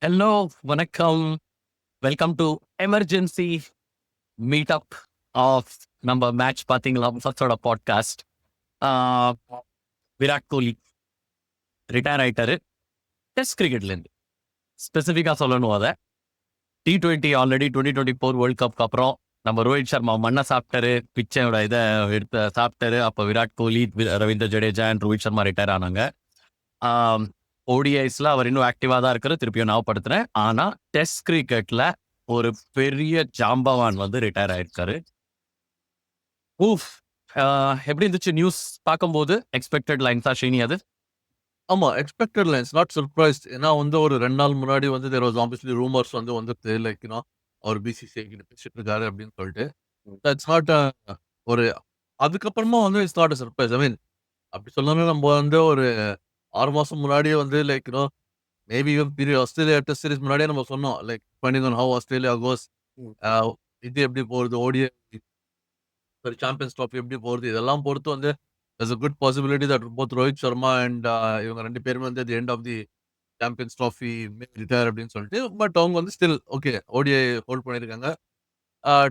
Hello, வணக்கம். Welcome to emergency meetup of நம்ம match பார்த்தீங்களா ஃபர்ஸ்டோட பாட்காஸ்ட். விராட் கோலி ரிட்டையர் ஆயிட்டாரு டெஸ்ட் கிரிக்கெட்லேருந்து. ஸ்பெசிஃபிக்காக சொல்லணும் அதை T20 ஆல்ரெடி 2024 வேர்ல்ட் கப்க்கு அப்புறம் நம்ம ரோஹித் சர்மா மண்ணை சாப்பிட்டாரு, பிச்சையோட இதை எடுத்து சாப்பிட்டாரு. அப்போ விராட் கோலி, ரவீந்திர ஜடேஜா அண்ட் ரோஹித் சர்மா ரிட்டையர் ஆனாங்க. ஓடிஐஸ்ல அவர் இன்னும் ஆக்டிவா தான் இருக்கிற திருப்பியும் ஞாபகப்படுத்துறேன். ஆனா டெஸ்ட் கிரிக்கெட்ல ஒரு பெரிய ஜாம்பவான் வந்து ரிட்டையர் ஆயிருக்காரு. ஊஃப். எப்படி இருந்துச்சு நியூஸ் பார்க்கும்போது? எக்ஸ்பெக்டட் லைன்ஸா ஷைனி அது? ஆமா, எக்ஸ்பெக்டட் லைன்ஸ், நாட் சர்ப்ரைஸ்ட். ஏன்னா வந்து ஒரு 2 நாள் முன்னாடி வந்து தேர் வாஸ் ஆப்வியஸ்லி ரூமர்ஸ் வந்துருது. லைக் அவர் பிசிசிஐ கிட்ட பேசிட்டு இருக்காரு அப்படின்னு சொல்லிட்டு. தட்ஸ் நாட் ஒரு அதுக்கப்புறமா வந்து it's not a surprise. I mean அப்படி சொல்லணும்னா நம்ம வந்து ஒரு 6 மாசம் முன்னாடியே வந்து like maybe Australia test series முன்னாடியே நம்ம சொன்னோம். Like depending on how Australia goes, இது எப்படி போகுது, ஓடிஐ சாம்பியன்ஸ் ட்ராஃபி எப்படி போகுது, இதெல்லாம் பொறுத்து வந்து there's a good possibility that both Rohit Sharma and இவங்க 2 பேருமே வந்து the end of the champions trophy retire அப்படின்னு சொல்லிட்டு. பட் அவங்க வந்து ஸ்டில் ஓகே ஓடிஐ ஹோல்ட் பண்ணியிருக்காங்க.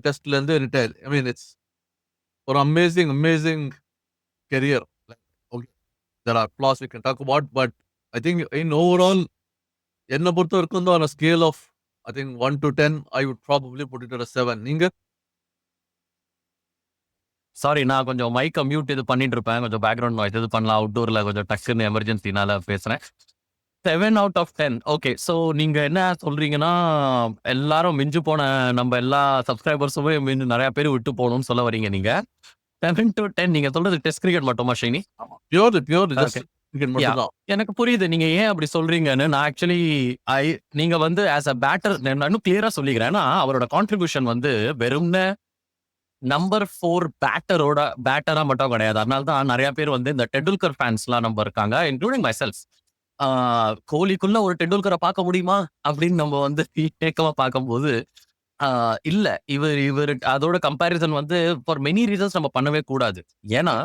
டெஸ்ட்ல இருந்து ரிட்டையர். ஐ மீன் இட்ஸ் ஒரு amazing career. Okay, there are flaws we can talk about, but I think in overall என்னை பொறுத்த வரைக்கும் தான் on scale of I think 1 to 10 I would probably put it at 7. நீங்க? Sorry, நான் கொஞ்சம் மைக்கை mute இது பண்ணிட்டு இருப்பேன். கொஞ்சம் பேக்ரவுண்ட் நாய்ஸ் இது பண்ணலாம். அவுட்டோர்ல கொஞ்சம் டக்குன்னு எமர்ஜென்சினால பேசுறேன். 7 out of 10. ஓகே, ஸோ நீங்க என்ன சொல்றீங்கன்னா, எல்லாரும் மிஞ்சு போன நம்ம எல்லா சப்ஸ்கிரைபர்ஸுமே நிறைய பேர் விட்டு போகணும்னு சொல்ல வரீங்க நீங்க. 7 to 10 நீங்க சொல்றது டெஸ்ட் கிரிக்கெட் மட்டுமா Shiny? Pure Okay. Just cricket மட்டும் தான். எனக்கு புரியுது நீங்க ஏன் அப்படி சொல்றீங்கன்னு. நான் ஆக்சுவலி நீங்க வந்து ஆஸ் அ பேட்டர் நான் இன்னும் கிளியரா சொல்லிக்கிறேன். ஏன்னா அவரோட கான்ட்ரிபியூஷன் வந்து வெறும்னே நம்பர் 4 பேட்டரா மட்டும் கிடையாது. அதனால தான் நிறைய பேர் வந்து இந்த டெண்டுல்கர் ஃபேன்ஸ்லாம் நம்ம இருக்காங்க, இன்க்ளூடிங் மை செல்ஃப். கோலிக்குள்ள ஒரு டெண்டுல்கரை பார்க்க முடியுமா அப்படின்னு நம்ம வந்து ஏக்கமா பார்க்கும்போது, இல்ல இவர் அதோட கம்பேரிசன் வந்து ஃபார் மெனி ரீசன்ஸ் நம்ம பண்ணவே கூடாது. ஏன்னா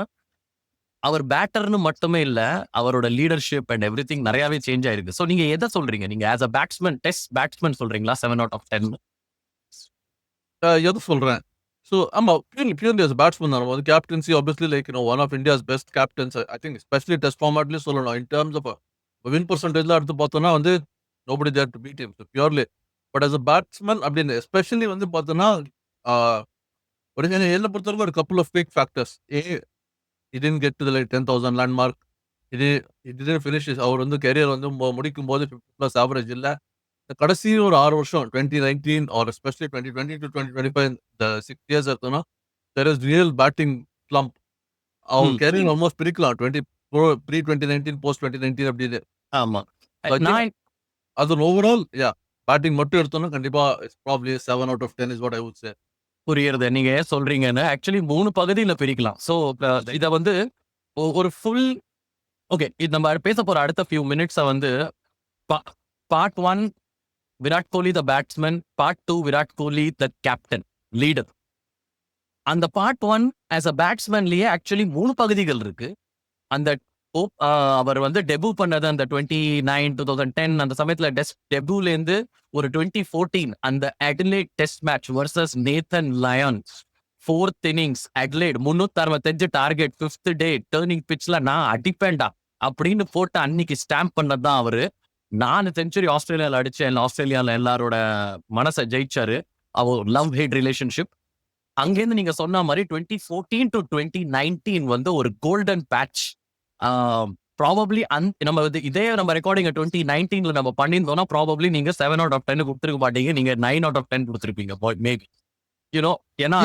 அவர் பேட்டர்னு மட்டுமே இல்ல, அவரோட லீடர்ஷிப் அண்ட் எவ்ரிதிங் நிறையவே சேஞ்ச் ஆயிருக்கு. ஸோ நீங்க எதை சொல்றீங்க? நீங்க as a batsman, test batsman சொல்றீங்களா 7 out of 10? எது சொல்றேன். ஸோ ஆமா, பியூர்லி அஸ் பேட்ஸ்மேன் நம்ம வந்து captaincy obviously like one of India's best captains. I think especially test ஃபார்மேட்லயும் சொல்லணும். இன் டர்ம்ஸ் ஆஃப் வின் பெர்சன்டேஜ்ல எடுத்து பார்த்தோம்னா வந்து nobody there to beat him purely. But as a batsman அப்படின்னு எஸ்பெஷலி வந்து பார்த்தோன்னா ஒரு என்னை பொறுத்தவரைக்கும் ஒரு couple of big factors. he didn't get to the like 10,000 landmark. He didn't finish அவர் வந்து கெரியர் வந்து முடிக்கும் போது 50+ ஆவரேஜ் இல்ல. இந்த கடைசி ஒரு 6 வருஷம் 2019 ஆர் எஸ்பெஷலி 2020 to 2025 இந்த 6 இயர்ஸ் எடுத்தோம்னா there is real batting slump. அவர் கெரியர் ஆல்மோஸ்ட் பிரிக்கலாம் 2019 போஸ்ட் 2019 அப்படின்னு. ஆமா. அது ஓவரால் பேட்டிங் மட்டும் எடுத்தோம்னா கண்டிப்பா it's probably 7 out of 10 is what I would say. புரியுறது நீங்க ஏன் சொல்றீங்கன்னு. ஆக்சுவலி 3 பகுதியில பிரிக்கலாம். ஸோ இத வந்து ஒரு ஃபுல் ஓகே, இது நம்ம பேச போற அடுத்த ஃபியூ மினிட்ஸை வந்து part 1 Virat Kohli the batsman, part 2 Virat Kohli the captain leader. அந்த பார்ட் 1 ஆஸ் அ பேட்ஸ்மேன்லயே ஆக்சுவலி 3 பகுதிகள் இருக்கு. அந்த அவர் வந்து டெபு பண்ணது அந்த 2009 அந்த சமயத்துல டெபுல இருந்து ஒரு 2014 அந்த Adelaide test match versus Nathan Lions 4th innings Adelaide 365 target 5th டே டர்னிங் பிட்ச்ல நான் அடிப்பேன்டா அப்படின்னு போட்டு அன்னைக்கு ஸ்டாம்ப் பண்ணதான் அவரு. 4 செஞ்சுரி ஆஸ்திரேலியாவில் அடிச்சேன். ஆஸ்திரேலியாவில் எல்லாரோட மனசை ஜெயிச்சாரு. அவர் லவ் ஹேட் ரிலேஷன்ஷிப். அங்கேருந்து நீங்க சொன்ன மாதிரி 2014 to 2019 வந்து ஒரு கோல்டன் பேட்ச். ப்ராபப்ளி நம்ம இதே நம்ம ரெக்கார்டிங் 2019 நம்ம பண்ணியிருந்தோம்னா ப்ராபப்ளி நீங்க 7 out of 10 கொடுத்துருக்க மாட்டீங்க, நீங்க 9 out of 10 கொடுத்துருப்பீங்க மேபி. யூனோ, ஏன்னா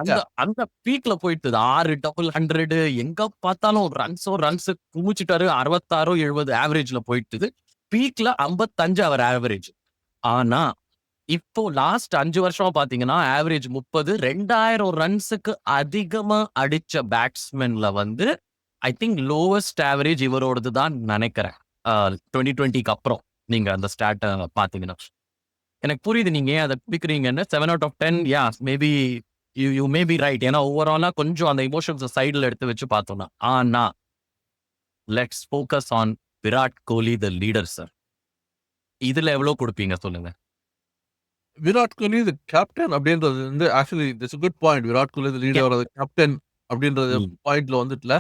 அது அந்த பீக்ல போயிட்டு 6 டபுள் 100 எங்க பார்த்தாலும் ரன்ஸ் குமிச்சிட்டாரு. 66 70 ஆவரேஜ்ல போயிட்டு பீக்ல 55 அவர் ஆவரேஜ். ஆனா இப்போ லாஸ்ட் 5 வருஷமா பாத்தீங்கன்னா ஆவரேஜ் 30, 2000 ரன்ஸுக்கு அதிகமா அடிச்ச பேட்ஸ்மேன்ல வந்து ஐ திங்க் லோவஸ்ட் ஆவரேஜ் இவரோடது தான் நினைக்கிறேன். 2020க்கு அப்புறம் நீங்க அந்த ஸ்டாட்டை பாத்தீங்கன்னா எனக்கு புரியுது நீங்க ஏன் அதை பிடிக்கிறீங்கன்னு. 7 out of 10 maybe you may be right. ஏன்னா ஓவராலா கொஞ்சம் அந்த இமோஷன்ஸ் சைடில் எடுத்து வச்சு பார்த்தோம்னா. ஆனா let's focus on Virat Kohli the leader sir. இதுல எவ்வளவு கொடுப்பீங்க சொல்லுங்க? விராட் கோலி தி கேப்டன் அப்படின்றது வந்து actually that's a good point. Virat Kohli the leader or the captain அப்படின்றது ம். பாயிண்ட்ல வந்துட்டுல.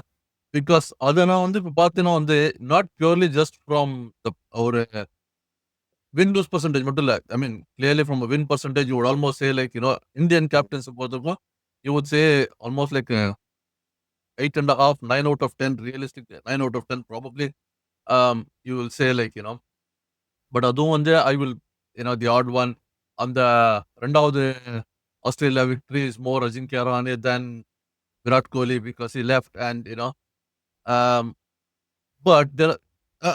பிகாஸ் அத நான் வந்து இப்ப பார்த்தீங்கன்னா வந்து not purely just from the ஒரு வின் லூஸ் பெர்சன்டேஜ் மட்டும் இல்ல. I mean clearly from a win percentage you would almost say like Indian captains பொறுத்தவரைக்கும் you would say almost like 8.5, 9 out of 10 realistic 9 out of 10 probably. You will say like but அதுவும் வந்து I will the odd one. அந்த 2வது Australia victory is more Ajinkya Rahane than Virat Kohli because he left and but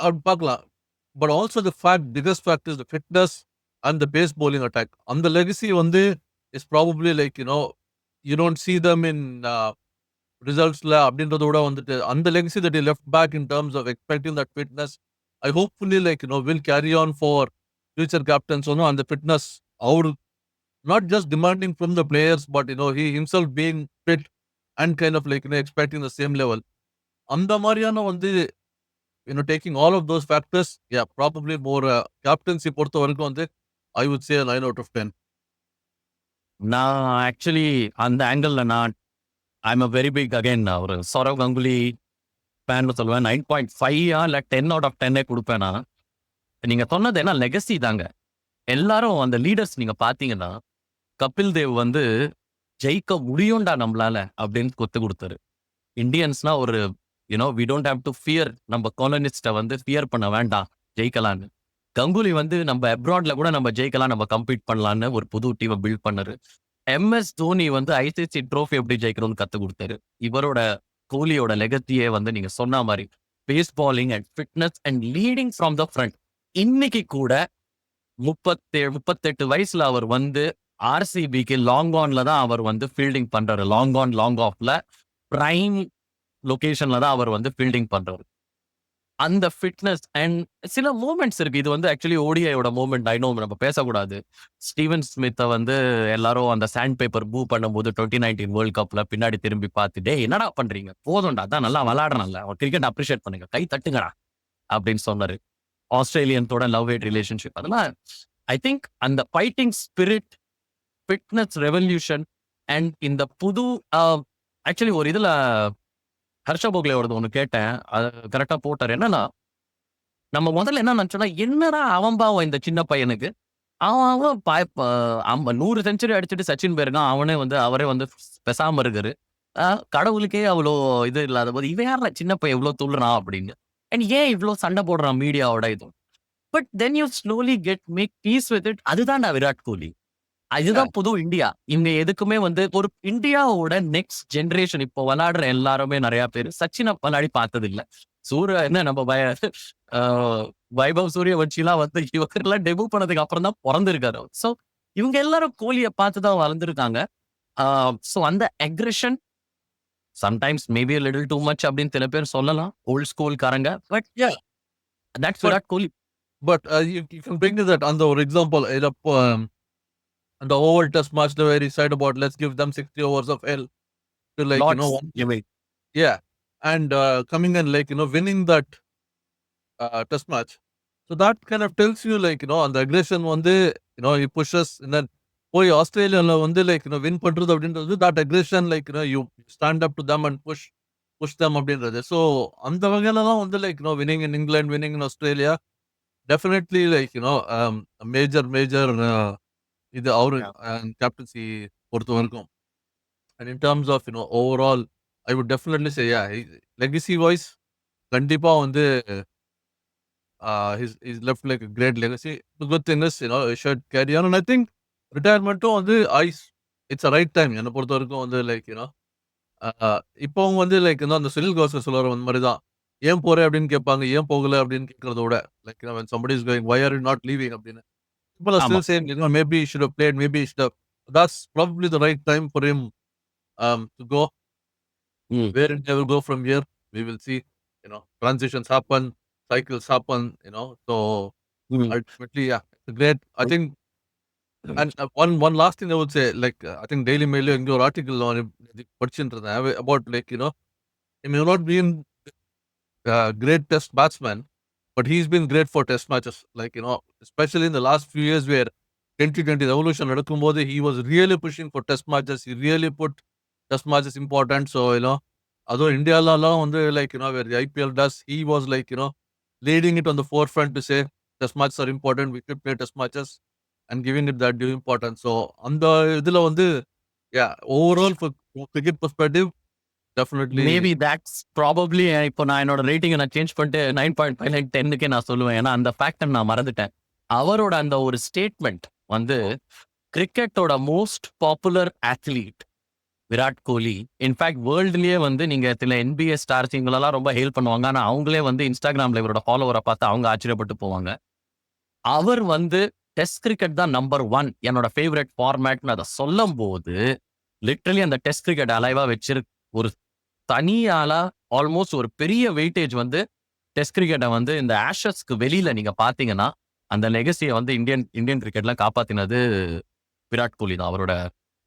அப்படி பார்க்கலாம். But also the fact biggest fact is the fitness and the pace bowling attack. அந்த legacy வந்து is probably like you don't see them in ரிசல்ட்ஸ்ல அப்படின்றத விட வந்துட்டு அந்த legacy that he left back in terms of expecting that fitness. I hopefully like will carry on for future captains and the fitness our not just demanding from the players but he himself being fit and kind of like expecting the same level. அந்த மாதிரியான வந்து taking all of those factors, yeah, probably more captaincy பொறுத்த வரைக்கும் வந்து I would say a 9 out of 10. நான் actually அந்த angle நான் I'm a very big again ஒரு சௌரவ் கங்குலி ஃபேன் சொல்லுவேன். 9.5 இல்ல 10 அவுட் ஆஃப் 10 கொடுப்பேன் நான். நீங்க சொன்னது என்ன லெகசி தாங்க. எல்லாரும் அந்த லீடர்ஸ் நீங்க பாத்தீங்கன்னா கபில் தேவ் வந்து ஜெயிக்க முடியும்டா நம்மளால அப்படின்னு கொத்து கொடுத்தாரு. இந்தியன்ஸ்னா ஒரு we don't have to fear, நம்ம காலனிஸ்ட வந்து ஃபியர் பண்ண வேண்டாம், ஜெயிக்கலான்னு. கங்குலி வந்து நம்ம அப்ராட்ல கூட நம்ம ஜெயிக்கலாம், நம்ம கம்பீட் பண்ணலான்னு ஒரு புது டீமை பில்ட் பண்ணாரு. MS தோனி வந்து ஐசிசி ட்ரோஃபி எப்படி ஜெயிக்கணும்னு கத்து கொடுத்தாரு. இவரோட கோலியோட லெகத்தியே வந்து நீங்க சொன்ன மாதிரி pace bowling and fitness and leading from the front. இன்னைக்கு கூட 38 வயசுல அவர் வந்து ஆர்சிபிக்கு லாங் ஆன்ல தான் அவர் வந்து ஃபீல்டிங் பண்றாரு. லாங் ஆன் லாங் ஆஃப்ல பிரைம் லொகேஷன்ல தான் அவர் வந்து ஃபீல்டிங் பண்றாரு. அந்த ஃபிட்னஸ் அண்ட் சில மூமெண்ட்ஸ் இருக்கு. இது வந்து ஆக்சுவலி ஓடிஐயோட மூமெண்ட். ஐ நோ நம்ம பேசக்கூடாது. ஸ்டீவன் ஸ்மித்தை வந்து எல்லாரும் அந்த சாண்ட் பேப்பர் பூ பண்ணும்போது 2019 வேர்ல்ட் கப்ல பின்னாடி திரும்பி பார்த்து, டே என்னடா பண்றீங்க, போதும்டா, அதான் நல்லா விளையாடுறான்ல, அவர் கிரிக்கெட் அப்ரிஷியேட் பண்ணுங்க, கை தட்டுங்கடா அப்படின்னு சொன்னாரு. ஆஸ்திரேலியன்ஸோட லவ் ஹேட் ரிலேஷன்ஷிப் அதெல்லாம் ஐ திங்க் அந்த fighting spirit, fitness revolution and இந்த புது ஆக்சுவலி ஒரு இதுல ஹர்ஷ போக்லேயோடது ஒன்று கேட்டேன். அது கரெக்டா போட்டார். என்னன்னா நம்ம முதல்ல என்ன நினைச்சோம்னா, என்னடா அவன் பாவம் இந்த சின்ன பையனுக்கு, அவன் 100 செஞ்சுரி அடிச்சுட்டு சச்சின் போயிருக்கான், அவரே வந்து பெசாம இருக்காரு. கடவுளுக்கே அவ்வளோ இது இல்லாத போது இவன் யாரா சின்ன பையன் இவ்வளோ துள்ளுறான் அப்படின்னு. அண்ட் ஏன் இவ்வளோ சண்டை போடுறான் மீடியாவோட இதுவும். But then you slowly make peace with it. அதுதான்டா விராட் கோலி. அதுதான் புது இந்தியா. இங்க எதுக்குமே வந்து ஒரு இந்தியாவோட நெக்ஸ்ட் ஜெனரேஷன் இப்போ விளையாடுற எல்லாருமே நிறைய பேர் சச்சினை விளையாடி பார்த்தது இல்ல. என்ன நம்ம வைபவ் சூரியவன்ஷிலாம் வந்து இவரெல்லாம் டெபு பண்ணதுக்கு அப்புறம் தான் பிறந்திருக்காரு. ஸோ இவங்க எல்லாரும் கோலியை பார்த்து தான் வளர்ந்துருக்காங்க. ஸோ அந்த aggression sometimes maybe little too much அப்படின்னு சில பேர் சொல்லலாம், ஓல்ட் ஸ்கூல் காரங்க. But that's Virat Kohli. But you can bring that அந்த ஒரு எக்ஸாம்பிள் அந்த ஓவல் டெஸ்ட் மேட்ச்ல where he said about let's give them 60 overs of hell to like yeah, and coming and like winning that test match. So that kind of tells you like அந்த aggression வந்து he pushes and then போய் ஆஸ்திரேலியால வந்து like win பண்றது அப்படின்றது that aggression like you stand up to them and push them அப்படின்றது. So அந்த வகையில தான் வந்து like winning in England, winning in Australia definitely like major இது அவரு கேப்டன்சி பொறுத்த வரைக்கும். And in terms of overall I would definitely say yeah, legacy wise கண்டிப்பா வந்து he's left like a great legacy. The good thing is he should carry on and I think ரிட்டையர்மெண்ட்டும் வந்து it's a right time என்னை பொறுத்த வரைக்கும் வந்து like இப்போவும் வந்து like அந்த சுனில் கவாஸ்கர் சொல்லுவார் அந்த மாதிரி தான். ஏன் போறேன் அப்படின்னு கேட்பாங்க, ஏன் போகல அப்படின்னு கேட்கறத விட like when somebody is going why are you not leaving அப்படின்னு people are still saying maybe he should have played, maybe he should have. That's probably the right time for him to go. Where it will go from here we will see. Transitions happen, cycles happen, so ultimately yeah, it's great. I think and one last thing I would say, like I think Daily Mail in your article on படிச்சுருந்தேன் about like he may not be in great test batsman but he's been great for test matches. Like, especially in the last few years where 2020 revolution நடக்கும்போது he was really pushing for test matches. He really put test matches important. So, அதுவும் இந்தியாலலாம் வந்து like, where the IPL does, he was like, leading it on the forefront to say test matches are important. We should play test matches and giving it that due importance. So, அந்த இதுல வந்து, yeah, overall for cricket perspective, definitely. Maybe that's probably இப்போ நான் என்னோட ரேட்டிங்கை நான் change பண்ணிட்டு 9.59 10க்கே நான் சொல்லுவேன். ஏன்னா அந்த ஃபேக்டை நான் மறந்துட்டேன். அவரோட அந்த ஒரு ஸ்டேட்மெண்ட் வந்து கிரிக்கெட்டோட most popular athlete Virat Kohli. In fact வேர்ல்டுலயே வந்து நீங்க சில NBA ஸ்டார்ஸ் இவங்களெல்லாம் ரொம்ப ஹெல்ப் பண்ணுவாங்க. ஆனா அவங்களே வந்து இன்ஸ்டாகிராம்ல இவரோட ஃபாலோவரை பார்த்து அவங்க ஆச்சரியப்பட்டு போவாங்க. அவர் வந்து டெஸ்ட் கிரிக்கெட் தான் நம்பர் 1 என்னோட ஃபேவரட் ஃபார்மேட்னு அதை சொல்லும் போது லிட்ரலி அந்த டெஸ்ட் கிரிக்கெட் அலைவா ஒரு தனியாலா ஆல்மோஸ்ட் ஒரு பெரிய வெயிட்டேஜ் வந்து டெஸ்ட் கிரிக்கெட்டை வந்து இந்த ஆஷஸ்க்கு வெளியில நீங்க பாத்தீங்கன்னா அந்த லெகசியை வந்து இந்தியன் கிரிக்கெட்ல காப்பாத்தினது விராட் கோலி தான். அவரோட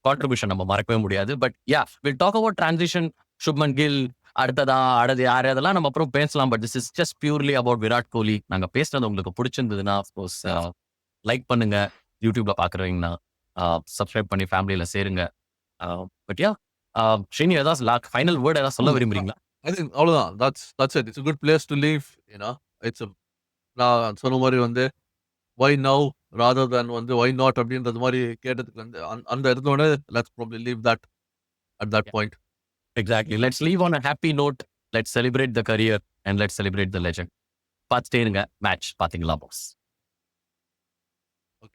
கான்ட்ரிபியூஷன் நம்ம மறக்கவே முடியாது. But yeah will talk about transition, Shubman Gill அடுத்தது யாரு அதெல்லாம் நம்ம அப்புறம் பேசலாம். But this is just purely about Virat Kohli. நாங்க பேசுனது உங்களுக்கு பிடிச்சிருந்ததுன்னா அஃப்கோர்ஸ் லைக் பண்ணுங்க. யூடியூப்ல பாக்குறீங்கன்னா சப்ஸ்கிரைப் பண்ணி ஃபேமிலியில சேருங்க. பட் யா ஸ்ரீனி ஏதாவது ஃபைனல் வேர்ட் ஏதாவது சொல்ல விரும்புறீங்களா? I think அவ்வளவுதான். That's it. It's a good place to live. It's a நான் சொன்ன மாதிரி வந்து why now rather than வந்து why not அப்படின்றது மாதிரி கேட்டதுக்கு வந்து அந்த இடத்தோட let's probably leave that at that point. Exactly. Let's leave on a happy note. Let's celebrate the career and let's celebrate the legend. பார்த்துட்டே இருங்க. மேட்ச் பாத்தீங்களா பாஸ்?